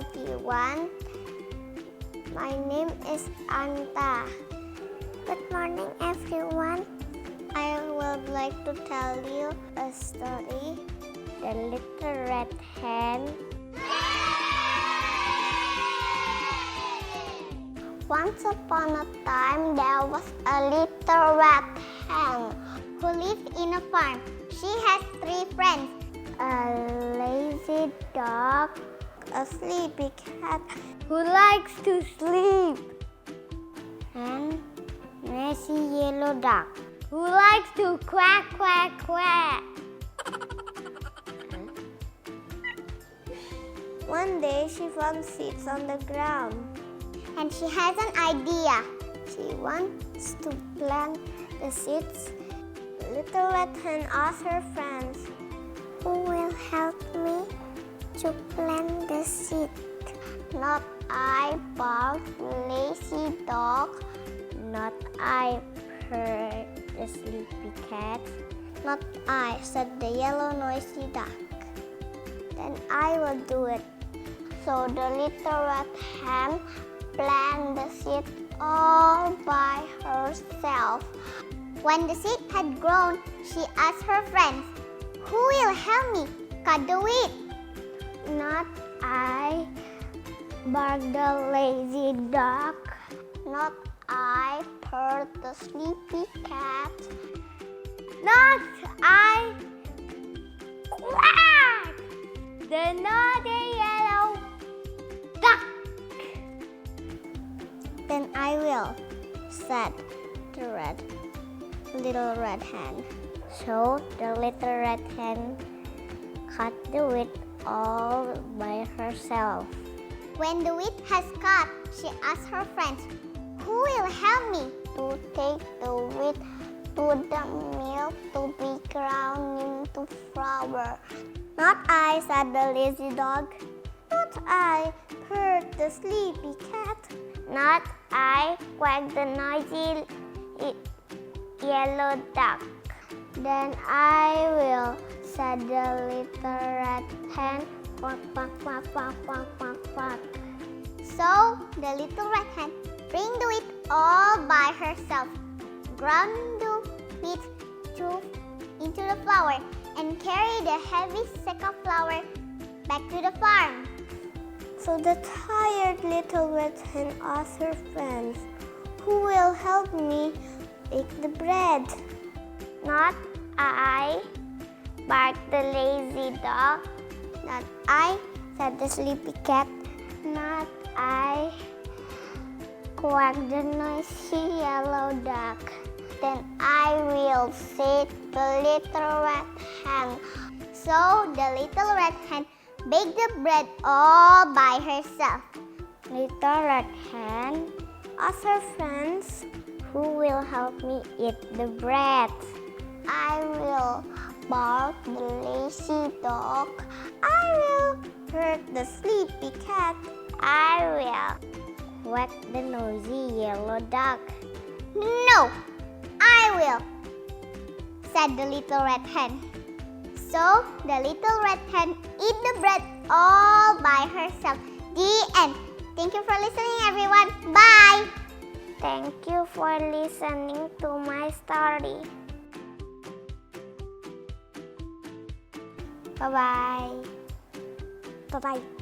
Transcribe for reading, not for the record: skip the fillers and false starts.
everyone. My name is Anta. Good morning, everyone. I would like to tell you a story. The Little Red Hen. Once upon a time, there was a little red hen who lived in a farm. She has 3 friends: a lazy dog, a sleepy cat who likes to sleep, and messy yellow duck who likes to quack, quack, quack. One day, she found seeds on the ground, and she has an idea. She wants to plant the seeds. Little Red Hen asked her friends, "Who will help me to plant the seed?" "Not I," barked the lazy dog. "Not I," purred the sleepy cat. "Not I," said the yellow noisy duck. "Then I will do it." So the little red hen planted the seed all by herself. When the seed had grown, she asked her friends, "Who will help me cut the weed?" "Not I," barked the lazy duck. "Not I," purred the sleepy cat. "Not I," quacked the naughty yellow duck. "Then I will," said the little red hen. So the little red hen cut the wheat all by herself. When the wheat has cut, she asked her friends, "Who will help me to take the wheat to the mill to be ground into flour?" "Not I," said the lazy dog. "Not I," purred the sleepy cat. "Not I," quacked the noisy yellow duck. "Then I will," said the little red hen. Quack, quack, quack, quack, quack, quack, quack. So the little red hen bring the wheat all by herself, ground the wheat into the flour, and carry the heavy sack of flour back to the farm. So the tired little red hen asked her friends, "Who will help me bake the bread?" "Not I," barked the lazy dog. "Not I," said the sleepy cat. "Not I," quacked the noisy yellow duck. "Then I will," said the little red hen. So the little red hen baked the bread all by herself. Little red hen asked her friends, "Who will help me eat the bread?" "I will," barked the lazy dog. "I will," purred the sleepy cat. "I will," quacked the noisy yellow duck. "No, I will," said the little red hen. So the little red hen ate the bread all by herself. The end. Thank you for listening, everyone. Bye. Thank you for listening to my story. Bye-bye. Bye-bye.